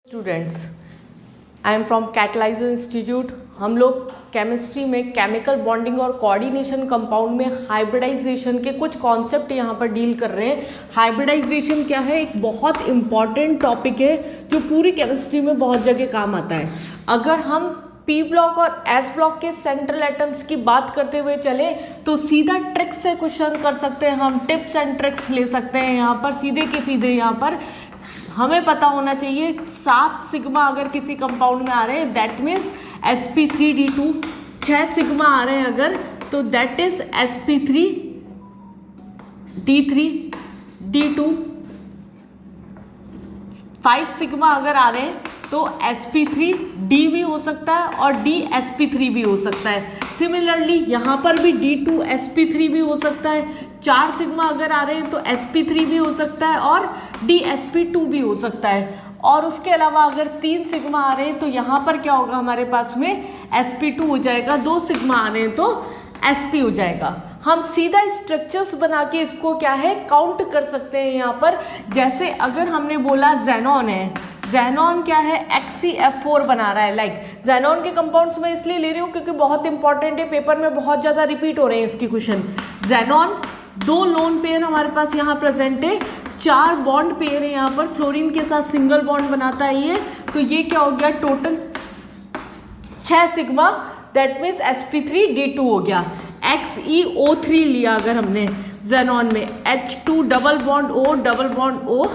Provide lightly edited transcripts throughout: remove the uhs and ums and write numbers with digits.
Students, I am from Catalyser Institute. हम लोग chemistry में केमिकल बॉन्डिंग और कोऑर्डिनेशन कंपाउंड में हाइब्रिडाइजेशन के कुछ कॉन्सेप्ट यहाँ पर डील कर रहे हैं। हाइब्रिडाइजेशन क्या है? एक बहुत इम्पॉर्टेंट टॉपिक है जो पूरी केमिस्ट्री में बहुत जगह काम आता है। अगर हम पी ब्लॉक और एस ब्लॉक के सेंट्रल एटम्स की बात करते हुए चले तो सीधा ट्रिक्स से क्वेश्चन कर सकते हैं, हम टिप्स एंड ट्रिक्स ले सकते हैं। यहाँ पर सीधे के सीधे यहाँ पर हमें पता होना चाहिए 7 सिग्मा अगर किसी कंपाउंड में आ रहे हैं दैट मीन्स sp3d2। 6 सिग्मा आ रहे हैं अगर तो दैट इज sp3d3d2। 5 सिग्मा अगर आ रहे हैं तो sp3d भी हो सकता है और dsp3 भी हो सकता है। सिमिलरली यहाँ पर भी d2sp3 भी हो सकता है। 4 सिग्मा अगर आ रहे हैं तो sp3 भी हो सकता है और dsp2 भी हो सकता है। और उसके अलावा अगर 3 सिग्मा आ रहे हैं तो यहाँ पर क्या होगा हमारे पास में sp2 हो जाएगा। 2 सिग्मा आ रहे हैं तो sp हो जाएगा। हम सीधा स्ट्रक्चर्स बना के इसको क्या है काउंट कर सकते हैं यहाँ पर। जैसे अगर हमने बोला जेनॉन है, जेनॉन क्या है XeF4 बना रहा है। लाइक जेनॉन के कंपाउंड्स में इसलिए ले रही हूँ क्योंकि बहुत इंपॉर्टेंट है, पेपर में बहुत ज़्यादा रिपीट हो रहे हैं इसके क्वेश्चन। जेनॉन 2 लोन पेयर हमारे पास यहाँ प्रेजेंट है, 4 बॉन्ड पेयर है यहाँ पर, फ्लोरीन के साथ सिंगल बॉन्ड बनाता है ये। तो ये क्या हो गया total 6 sigma, that means sp3d2 हो गया। XeO3 लिया अगर हमने जेनॉन में H2 double bond O double bond O,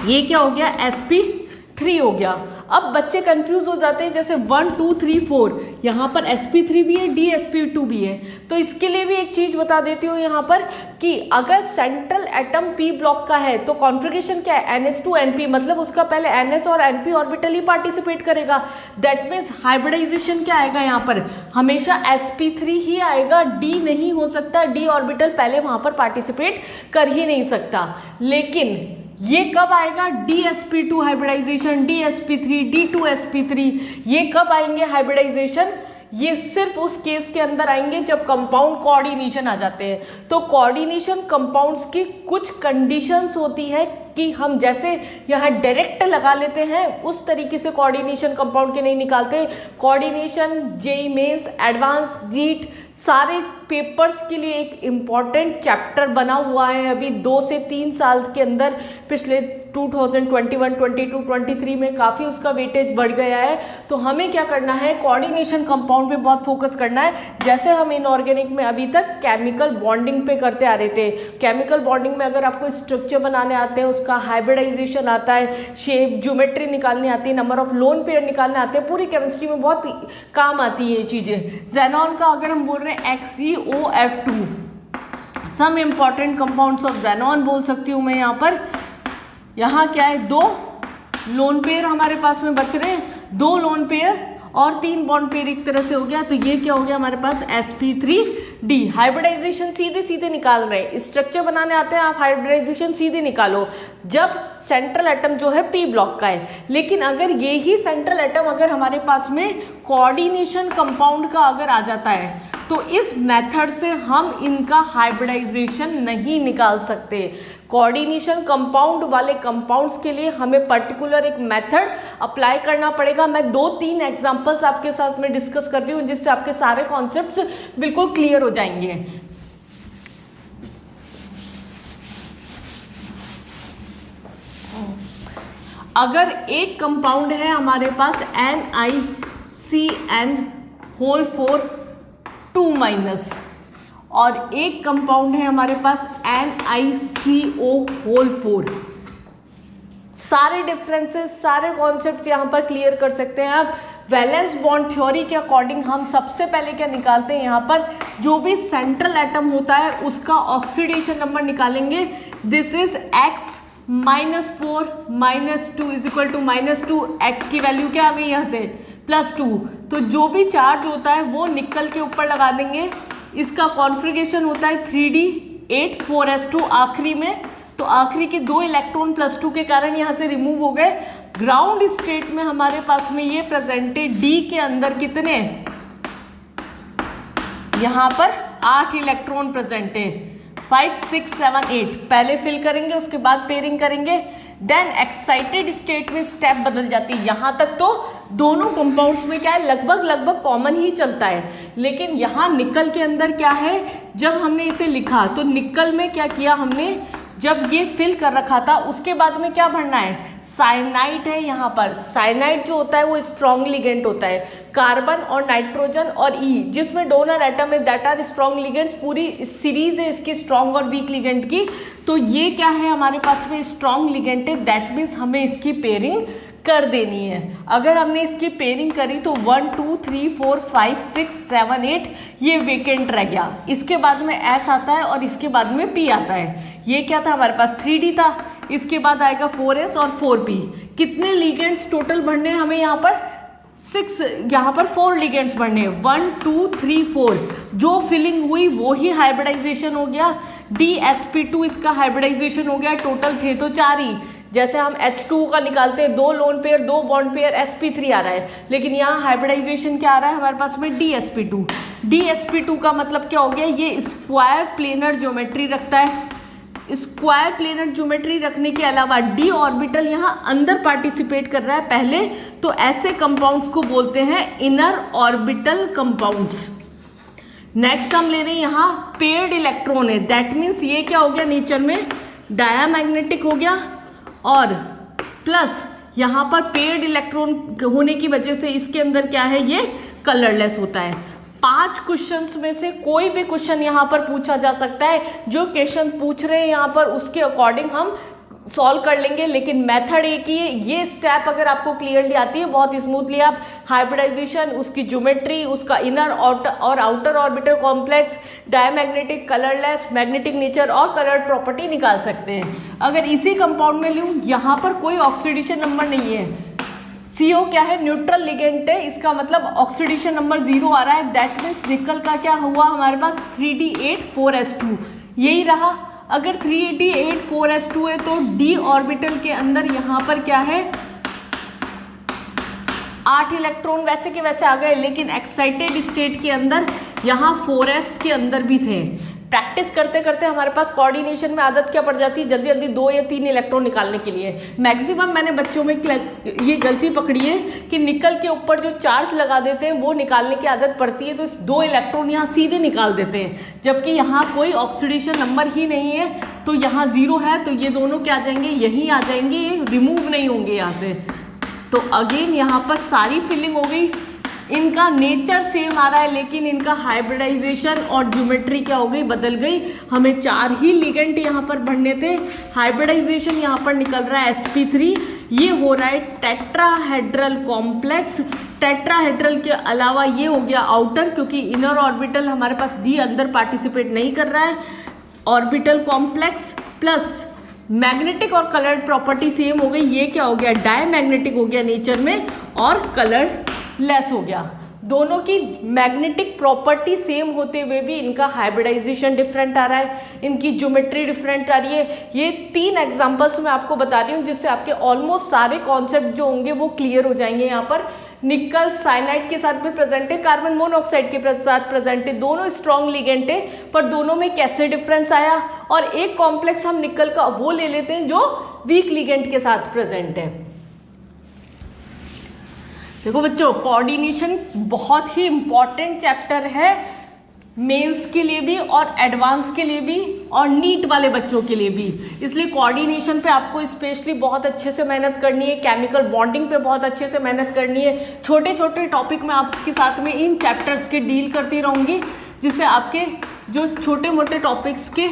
ये क्या हो गया sp3 हो गया। अब बच्चे कंफ्यूज हो जाते हैं जैसे 1 2 3 4 यहाँ पर sp3 भी है dsp2 भी है। तो इसके लिए भी एक चीज बता देती हूँ यहाँ पर कि अगर सेंट्रल एटम p ब्लॉक का है तो कॉन्फ़िगरेशन क्या है ns2np, मतलब उसका पहले ns और np ऑर्बिटल ही पार्टिसिपेट करेगा। दैट मीन्स हाइब्रिडाइजेशन क्या आएगा यहाँ पर हमेशा sp3 ही आएगा, d नहीं हो सकता। d ऑर्बिटल पहले वहां पर पार्टिसिपेट कर ही नहीं सकता। लेकिन ये कब आएगा dsp2 हाइब्रिडाइजेशन, dsp3 d2sp3, ये कब आएंगे हाइब्रिडाइजेशन? ये सिर्फ उस केस के अंदर आएंगे जब कंपाउंड कोऑर्डिनेशन आ जाते हैं। तो कोऑर्डिनेशन कंपाउंड्स की कुछ कंडीशंस होती है कि हम जैसे यहाँ डायरेक्ट लगा लेते हैं उस तरीके से कोऑर्डिनेशन कंपाउंड के नहीं निकालते। Coordination JEE Mains, advance, NEET सारे पेपर्स के लिए एक इम्पॉर्टेंट चैप्टर बना हुआ है। अभी 2 से 3 साल के अंदर पिछले 2021, 22, 23 में काफ़ी उसका वेटेज बढ़ गया है। तो हमें क्या करना है कोऑर्डिनेशन कंपाउंड पे बहुत फोकस करना है। जैसे हम इनऑर्गेनिक में अभी तक केमिकल बॉन्डिंग पे करते आ रहे थे। केमिकल बॉन्डिंग में अगर आपको स्ट्रक्चर बनाने आते हैं, उसका हाइब्रिडाइजेशन आता है, शेप ज्योमेट्री निकालनी आती है, नंबर ऑफ लोन पेयर निकालने आते हैं, पूरी केमिस्ट्री में बहुत काम आती है ये चीज़ें। जेनॉन का अगर हम बोल रहे हैं XeOF2, some important compounds of xenon बोल सकती हूँ मैं यहाँ पर। यहाँ क्या है 2 लोन पेयर हमारे पास में बच रहे हैं, 2 लोन पेयर और 3 बॉन्ड पेयर एक तरह से हो गया। तो ये क्या हो गया हमारे पास sp3d। हाइब्रिडाइजेशन सीधे सीधे निकाल रहे हैं, स्ट्रक्चर बनाने आते हैं, आप हाइब्रिडाइजेशन सीधे निकालो जब सेंट्रल एटम जो है p ब्लॉक का है। लेकिन अगर ये ही सेंट्रल एटम अगर हमारे पास में कोऑर्डिनेशन कंपाउंड का अगर आ जाता है तो इस मेथड से हम इनका हाइब्रिडाइजेशन नहीं निकाल सकते। कोऑर्डिनेशन कंपाउंड वाले कंपाउंड्स के लिए हमें पर्टिकुलर एक मेथड अप्लाई करना पड़ेगा। मैं 2-3 एग्जांपल्स आपके साथ में डिस्कस कर रही हूँ जिससे आपके सारे कॉन्सेप्ट्स बिल्कुल क्लियर हो जाएंगे। अगर एक कंपाउंड है हमारे पास NiCN4 और एक कंपाउंड है हमारे पास NiCO4, सारे डिफरेंसेस सारे कॉन्सेप्ट्स यहाँ पर क्लियर कर सकते हैं आप। वैलेंस बॉन्ड थ्योरी के अकॉर्डिंग हम सबसे पहले क्या निकालते हैं यहाँ पर जो भी सेंट्रल एटम होता है उसका ऑक्सीडेशन नंबर निकालेंगे। This is x -4 -2 is equal to -2, x की वैल्यू क्या आ गई यहाँ से +2। तो जो भी चार्ज होता है वो निकल के ऊपर लगा देंगे। इसका कॉन्फ़िगरेशन होता है 3d8 4s2 आखिरी में। तो आखिरी के 2 इलेक्ट्रॉन +2 के कारण यहाँ से रिमूव हो गए। ग्राउंड स्टेट में हमारे पास में ये प्रेजेंट है d के अंदर कितने, यहाँ पर 8 इलेक्ट्रॉन प्रेजेंट है। 5 6 7 8 पहले फिल करेंगे उसके बाद पेयरिंग करेंगे। देन एक्साइटेड स्टेट में स्टेप बदल जाती है। यहाँ तक तो दोनों कंपाउंड्स में क्या है, लगभग कॉमन ही चलता है, लेकिन यहाँ निकल के अंदर क्या है, जब हमने इसे लिखा तो निकल में क्या किया हमने, जब ये फिल कर रखा था उसके बाद में क्या भरना है, साइनाइड है। यहाँ पर साइनाइड जो होता है वो स्ट्रॉन्ग लिगेंड होता है, कार्बन और नाइट्रोजन और ई जिसमें डोनर एटम है दैट आर स्ट्रॉन्ग लिगेंड्स, पूरी सीरीज है इसकी स्ट्रॉन्ग और वीक लिगेंड की। तो ये क्या है हमारे पास में स्ट्रॉन्ग लिगेंड है, दैट मीन्स हमें इसकी पेयरिंग कर देनी है। अगर हमने इसकी पेयरिंग करी तो 1 2 3 4 5 6 7 8 ये वेकेंट रह गया, इसके बाद में एस आता है और इसके बाद में पी आता है। ये क्या था हमारे पास 3D था, इसके बाद आएगा 4s और 4p। कितने लिगेंड्स टोटल भरने हैं हमें यहाँ पर 6, यहाँ पर 4 लिगेंड्स भरने हैं 1 2 3 4। जो फिलिंग हुई वो ही हाइब्रिडाइजेशन हो गया, DsP2 इसका हाइब्रिडाइजेशन हो गया। टोटल थे तो 4 ही, जैसे हम H2 का निकालते हैं 2 lone pair 2 bond pair sp3 आ रहा है, लेकिन यहाँ हाइब्रिडाइजेशन क्या आ रहा है हमारे पास में DsP2। DsP2 का मतलब क्या हो गया, ये स्क्वायर प्लेनर ज्योमेट्री रखता है। स्क्वायर प्लेनर ज्योमेट्री रखने के अलावा d ऑर्बिटल यहाँ अंदर पार्टिसिपेट कर रहा है पहले, तो ऐसे कंपाउंड्स को बोलते हैं इनर ऑर्बिटल कंपाउंड्स। नेक्स्ट हम ले रहे हैं यहाँ पेयर्ड इलेक्ट्रॉन है, दैट मीन्स ये क्या हो गया नेचर में डायामैग्नेटिक हो गया, और प्लस यहाँ पर पेयर्ड इलेक्ट्रॉन होने की वजह से इसके अंदर क्या है, ये कलरलेस होता है। 5 क्वेश्चंस में से कोई भी क्वेश्चन यहाँ पर पूछा जा सकता है, जो क्वेश्चन पूछ रहे हैं यहाँ पर उसके अकॉर्डिंग हम सॉल्व कर लेंगे, लेकिन मेथड एक ही है। ये स्टेप अगर आपको क्लियरली आती है बहुत स्मूथली आप हाइब्रिडाइजेशन, उसकी ज्योमेट्री, उसका इनर और outer orbital complex, diamagnetic, colourless, magnetic nature और कलर्ड प्रॉपर्टी निकाल सकते हैं। अगर इसी कंपाउंड में लूँ, यहाँ पर कोई ऑक्सीडेशन नंबर नहीं है, CO क्या है, न्यूट्रल लिगेंड है, इसका मतलब ऑक्सीडेशन नंबर 0 आ रहा है, दैट मीन्स निकल का क्या हुआ हमारे पास 3D8 4s2 यही रहा। अगर 3D8 4s2 है तो d ऑर्बिटल के अंदर यहाँ पर क्या है 8 इलेक्ट्रॉन वैसे के वैसे आ गए, लेकिन एक्साइटेड स्टेट के अंदर यहाँ 4s के अंदर भी थे। प्रैक्टिस करते करते हमारे पास कोऑर्डिनेशन में आदत क्या पड़ जाती है, जल्दी जल्दी 2 या 3 इलेक्ट्रॉन निकालने के लिए। मैक्सिमम मैंने बच्चों में ये गलती पकड़ी है कि निकल के ऊपर जो चार्ज लगा देते हैं वो निकालने की आदत पड़ती है, तो 2 इलेक्ट्रॉन यहाँ सीधे निकाल देते हैं, जबकि यहाँ कोई ऑक्सीडेशन नंबर ही नहीं है। तो यहाँ 0 है तो ये दोनों क्या आ जाएंगे, यहीं आ जाएंगे, ये रिमूव नहीं होंगे यहाँ से। तो अगेन यहाँ पर सारी फिलिंग हो गई, इनका नेचर सेम आ रहा है, लेकिन इनका हाइब्रिडाइजेशन और ज्योमेट्री क्या हो गई, बदल गई। हमें 4 ही लिगेंड यहाँ पर भरने थे, हाइब्रिडाइजेशन यहाँ पर निकल रहा है sp3, ये हो रहा है टेट्राहेड्रल कॉम्प्लेक्स। टेट्राहेड्रल के अलावा ये हो गया आउटर, क्योंकि इनर ऑर्बिटल हमारे पास d अंदर पार्टिसिपेट नहीं कर रहा है, ऑर्बिटल कॉम्प्लेक्स प्लस मैग्नेटिक और कलर्ड प्रॉपर्टी सेम हो गई। ये क्या हो गया, डायमैग्नेटिक हो गया नेचर में और कलर्ड लेस हो गया। दोनों की मैग्नेटिक प्रॉपर्टी सेम होते हुए भी इनका हाइब्रिडाइजेशन डिफरेंट आ रहा है, इनकी ज्योमेट्री डिफरेंट आ रही है। ये 3 एग्जांपल्स मैं आपको बता रही हूँ, जिससे आपके ऑलमोस्ट सारे कॉन्सेप्ट जो होंगे वो क्लियर हो जाएंगे। यहाँ पर निकल साइनाइड के साथ में प्रेजेंट है, कार्बन मोनोऑक्साइड के साथ प्रेजेंट है, दोनों स्ट्रॉन्ग लिगेंड है, पर दोनों में कैसे डिफरेंस आया। और एक कॉम्प्लेक्स हम निकल का वो ले लेते हैं जो वीक लिगेंड के साथ प्रेजेंट है। देखो बच्चों, कोऑर्डिनेशन बहुत ही इंपॉर्टेंट चैप्टर है, मेंस के लिए भी और एडवांस के लिए भी और नीट वाले बच्चों के लिए भी। इसलिए कोऑर्डिनेशन पे आपको स्पेशली बहुत अच्छे से मेहनत करनी है, केमिकल बॉन्डिंग पे बहुत अच्छे से मेहनत करनी है। छोटे छोटे टॉपिक में आपके साथ में इन चैप्टर्स के डील करती रहूँगी, जिससे आपके जो छोटे मोटे टॉपिक्स के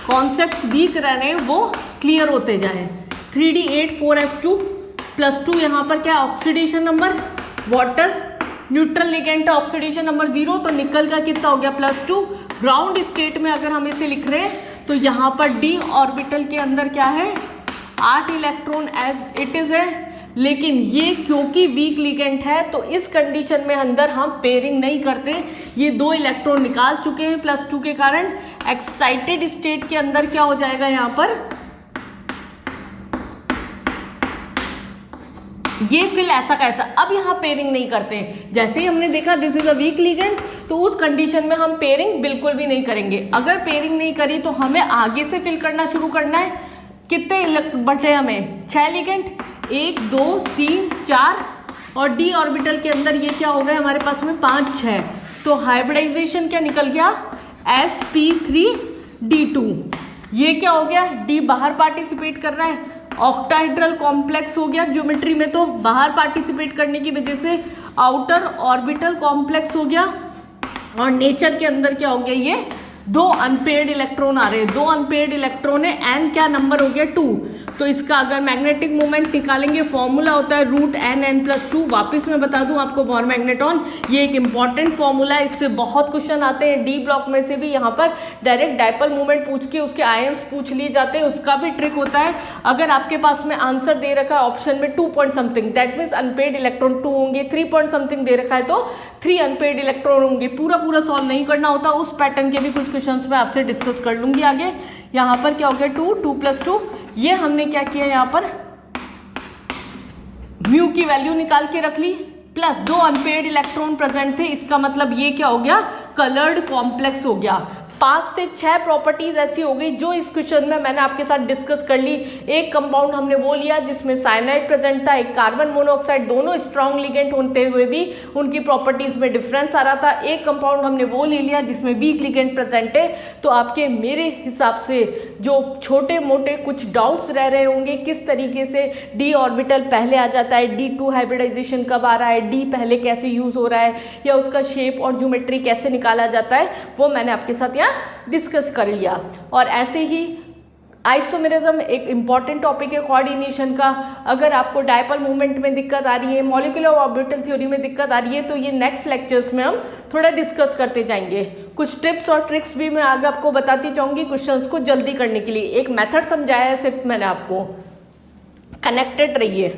कॉन्सेप्ट्स वीक रह रहे हैं वो क्लियर होते जाएँ। 3D8 4s2 +2 यहाँ पर क्या oxidation number, water neutral ligand oxidation number 0, तो निकल का कितना हो गया +2। ग्राउंड स्टेट में अगर हम इसे लिख रहे हैं तो यहाँ पर d ऑर्बिटल के अंदर क्या है 8 इलेक्ट्रॉन एज इट इज है, लेकिन ये क्योंकि वीक लिगेंड है तो इस कंडीशन में अंदर हम पेयरिंग नहीं करते। ये 2 इलेक्ट्रॉन निकाल चुके हैं +2 के कारण। एक्साइटेड स्टेट के अंदर क्या हो जाएगा, यहाँ पर ये फिल ऐसा कैसा, अब यहाँ पेयरिंग नहीं करते। जैसे ही हमने देखा this is a week ligand, तो उस कंडीशन में हम पेयरिंग बिल्कुल भी नहीं करेंगे। अगर पेयरिंग नहीं करी तो हमें आगे से फिल करना शुरू करना है, कितने बटे हमें 6 लिगेंड, 1 2 3 4 और d ऑर्बिटल के अंदर ये क्या हो गए हमारे पास में 5 6, तो हाइब्रिडाइजेशन क्या निकल गया sp3d2। ये क्या हो गया d बाहर पार्टिसिपेट कर रहा है, ऑक्टाहेड्रल कॉम्प्लेक्स हो गया ज्योमेट्री में, तो बाहर पार्टिसिपेट करने की वजह से आउटर ऑर्बिटल कॉम्प्लेक्स हो गया, और नेचर के अंदर क्या हो गया ये 2 अनपेयर्ड इलेक्ट्रॉन आ रहे हैं, 2 अनपेयर्ड इलेक्ट्रॉन है, n क्या नंबर हो गया 2। तो इसका अगर मैग्नेटिक मोमेंट निकालेंगे फॉर्मूला होता है √n+2। वापस मैं बता दूं आपको बोर मैग्नेटॉन, ये एक इंपॉर्टेंट फॉर्मूला है, इससे बहुत क्वेश्चन आते हैं डी ब्लॉक में से भी, यहाँ पर डायरेक्ट डायपोल मोमेंट पूछ के उसके आयंस पूछ लिए जाते हैं, उसका भी ट्रिक होता है। अगर आपके पास में आंसर दे रखा है ऑप्शन में 2 point something, that means unpaired electron 2 होंगे, 3 पॉइंट समथिंग दे रखा है तो 3 अनपेयर्ड इलेक्ट्रॉन होंगे। पूरा सॉल्व नहीं करना होता, उस पैटर्न के भी कुछ क्वेश्चंस मैं आपसे डिस्कस कर लूंगी आगे। यहाँ पर क्या हो गया 2 2+2, ये हमने क्या किया यहाँ पर म्यू की वैल्यू निकाल के रख ली, प्लस 2 अनपेयर्ड इलेक्ट्रॉन प्रेजेंट थे, इसका मतलब ये क्या हो गया कलर्ड कॉम्प्लेक्स हो गया। 5 से 6 प्रॉपर्टीज ऐसी हो गई जो इस क्वेश्चन में मैंने आपके साथ डिस्कस कर ली। एक कंपाउंड हमने वो लिया जिसमें साइनाइड प्रेजेंट था, एक कार्बन मोनोऑक्साइड, दोनों स्ट्रॉन्ग लिगेंड होते हुए भी उनकी प्रॉपर्टीज में डिफरेंस आ रहा था। एक कंपाउंड हमने वो ले लिया जिसमें वीक लिगेंड प्रेजेंट है। तो आपके मेरे हिसाब से जो छोटे मोटे कुछ डाउट्स रह रहे होंगे, किस तरीके से डी ऑर्बिटल पहले आ जाता है, D2 हाइब्रिडाइजेशन कब आ रहा है, डी पहले कैसे यूज हो रहा है, या उसका शेप और ज्योमेट्री कैसे निकाला जाता है, वो मैंने आपके साथ यहाँ डिस्कस कर लिया। और ऐसे ही आइसोमेरिज्म एक इम्पॉर्टेंट टॉपिक है कोऑर्डिनेशन का। अगर आपको डायपोल मूवमेंट में दिक्कत आ रही है, मॉलिक्यूलर ऑर्बिटल थ्योरी में दिक्कत आ रही है, तो ये नेक्स्ट लेक्चर्स में हम थोड़ा डिस्कस करते जाएंगे। कुछ टिप्स और ट्रिक्स भी मैं आगे आपको बताती जाऊंगी क्वेश्चंस को जल्दी करने के लिए। एक मेथड समझाया है सिर्फ मैंने आपको, कनेक्टेड रहिए।